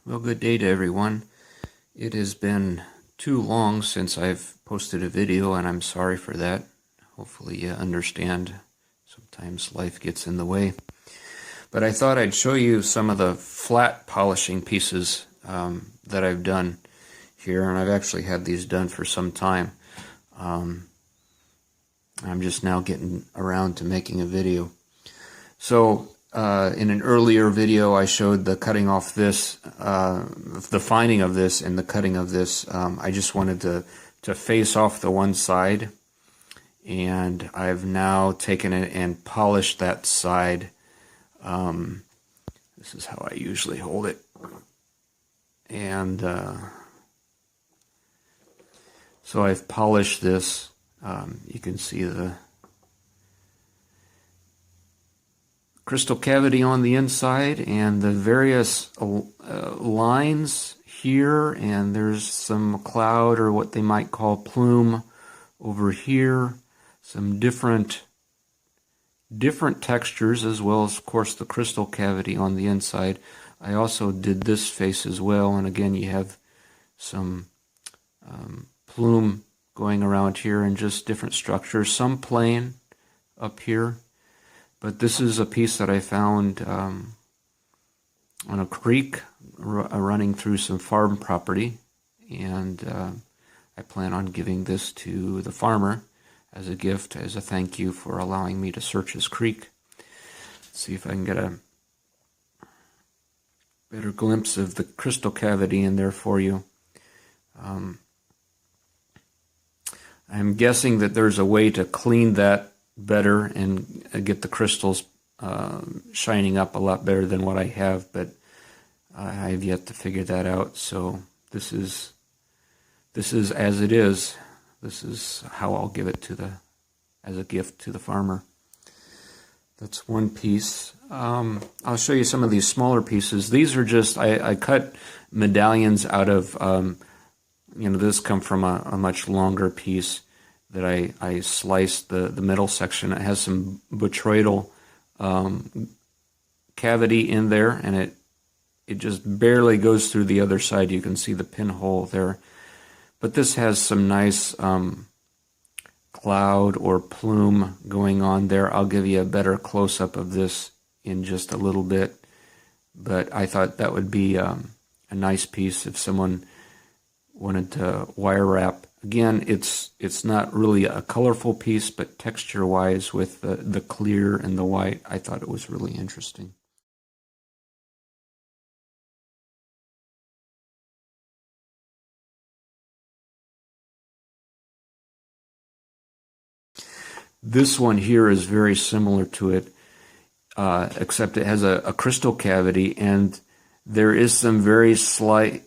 Well, good day to everyone. It has been too long since I've posted a video, and I'm sorry for that. Hopefully you understand. Sometimes life gets in the way. But I thought I'd show you some of the flat polishing pieces that I've done here, and I've actually had these done for some time. I'm just now getting around to making a video. So in an earlier video, I showed the cutting off this, the finding of this and the cutting of this. I just wanted to face off the one side, and I've now taken it and polished that side. This is how I usually hold it. And so I've polished this. You can see the crystal cavity on the inside and the various lines here, and there's some cloud or what they might call plume over here, some different textures, as well as of course the crystal cavity on the inside. I also did this face as well, and again you have some plume going around here and just different structures, some plain up here. But this is a piece that I found on a creek running through some farm property, and I plan on giving this to the farmer as a gift, as a thank you for allowing me to search his creek. Let's see if I can get a better glimpse of the crystal cavity in there for you. I'm guessing that there's a way to clean that better and get the crystals shining up a lot better than what I have, but I have yet to figure that out. So this is as it is. This is how I'll give it as a gift to the farmer. That's one piece. I'll show you some of these smaller pieces. These are just, I cut medallions out of, this come from a much longer piece that I sliced the middle section. It has some botryoidal cavity in there, and it just barely goes through the other side. You can see the pinhole there. But this has some nice cloud or plume going on there. I'll give you a better close-up of this in just a little bit. But I thought that would be a nice piece if someone wanted to wire wrap. Again, it's not really a colorful piece, but texture-wise with the clear and the white, I thought it was really interesting. This one here is very similar to it, except it has a crystal cavity, and there is some very slight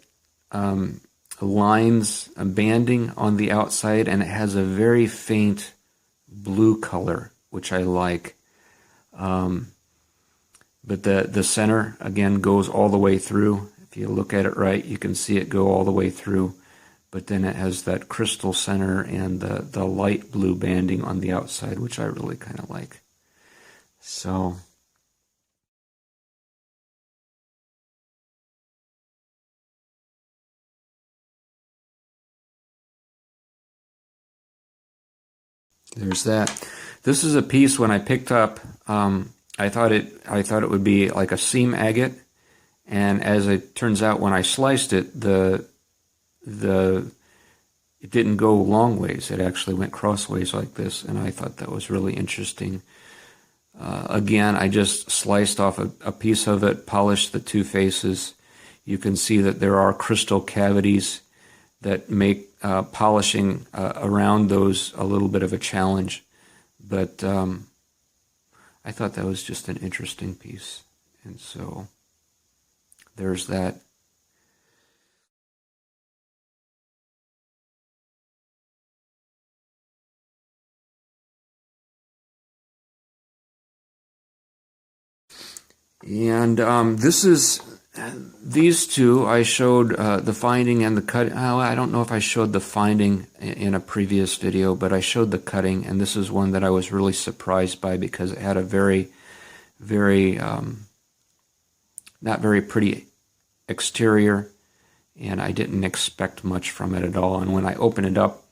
lines, banding on the outside, and it has a very faint blue color, which I like. But the center, again, goes all the way through. If you look at it right, you can see it go all the way through. But then it has that crystal center and the light blue banding on the outside, which I really kind of like. So there's that. This is a piece when I picked up, I thought it would be like a seam agate, and as it turns out, when I sliced it, it didn't go long ways. It actually went crossways like this, and I thought that was really interesting. Again, I just sliced off a piece of it, polished the two faces. You can see that there are crystal cavities that make polishing around those a little bit of a challenge. But I thought that was just an interesting piece. And so there's that. And these two I showed the finding and the cut. Oh, I don't know if I showed the finding in a previous video, but I showed the cutting, and this is one that I was really surprised by because it had a very, very not very pretty exterior, and I didn't expect much from it at all. And when I opened it up,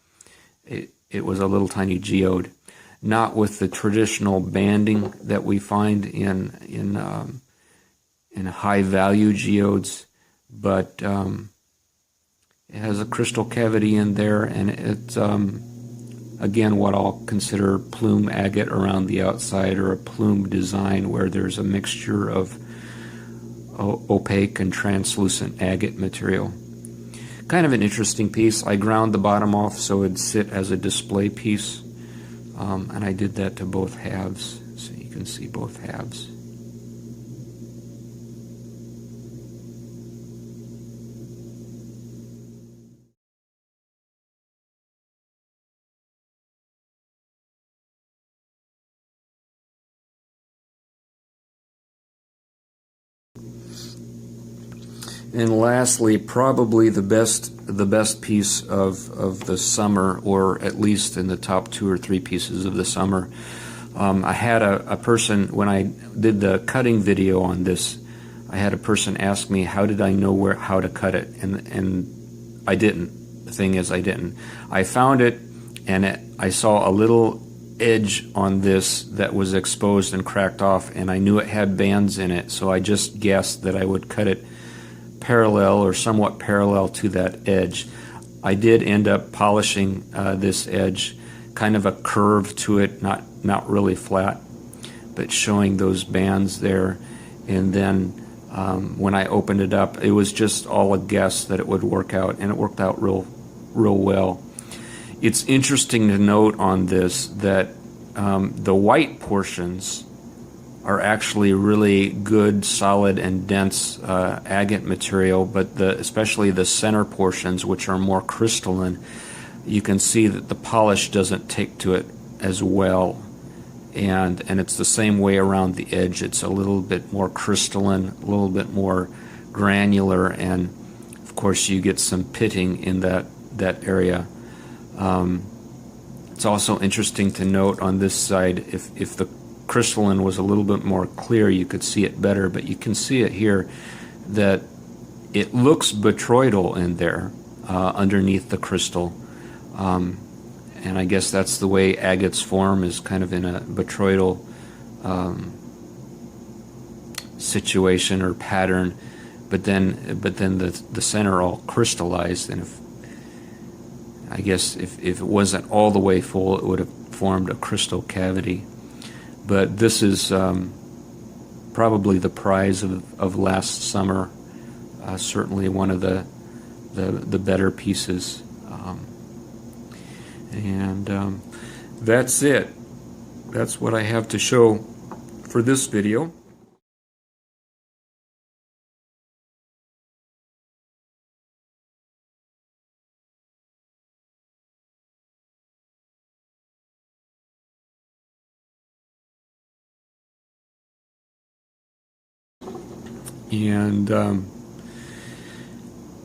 it was a little tiny geode, not with the traditional banding that we find in high value geodes, but it has a crystal cavity in there, and it's again what I'll consider plume agate around the outside, or a plume design where there's a mixture of opaque and translucent agate material. Kind of an interesting piece. I ground the bottom off so it'd sit as a display piece, and I did that to both halves, so you can see both halves. And lastly, probably the best piece of the summer, or at least in the top 2 or 3 pieces of the summer. I had a person, when I did the cutting video on this, I had a person ask me, how did I know how to cut it? And I didn't. The thing is, I didn't. I found it, and I saw a little edge on this that was exposed and cracked off, and I knew it had bands in it, so I just guessed that I would cut it parallel or somewhat parallel to that edge. I did end up polishing this edge, kind of a curve to it, not really flat, but showing those bands there. And then when I opened it up, it was just all a guess that it would work out, and it worked out real well. It's interesting to note on this that the white portions are actually really good, solid, and dense agate material, but especially the center portions, which are more crystalline, you can see that the polish doesn't take to it as well. And it's the same way around the edge. It's a little bit more crystalline, a little bit more granular, and of course you get some pitting in that area. It's also interesting to note on this side, if the crystalline was a little bit more clear, you could see it better, but you can see it here that it looks botryoidal in there underneath the crystal, and I guess that's the way agates form, is kind of in a botryoidal situation or pattern, but then the center all crystallized, and I guess if it wasn't all the way full, it would have formed a crystal cavity. But this is probably the prize of last summer. Certainly one of the better pieces. That's it. That's what I have to show for this video. And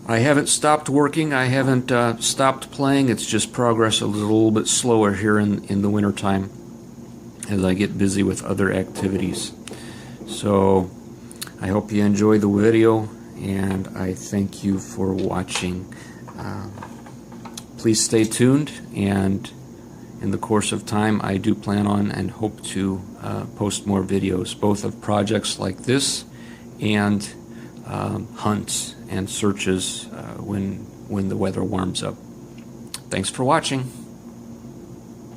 I haven't stopped working. I haven't stopped playing. It's just progress a little bit slower here in the wintertime as I get busy with other activities. So I hope you enjoy the video, and I thank you for watching. Please stay tuned, and in the course of time I do plan on and hope to post more videos, both of projects like this and hunts and searches when the weather warms up. Thanks for watching.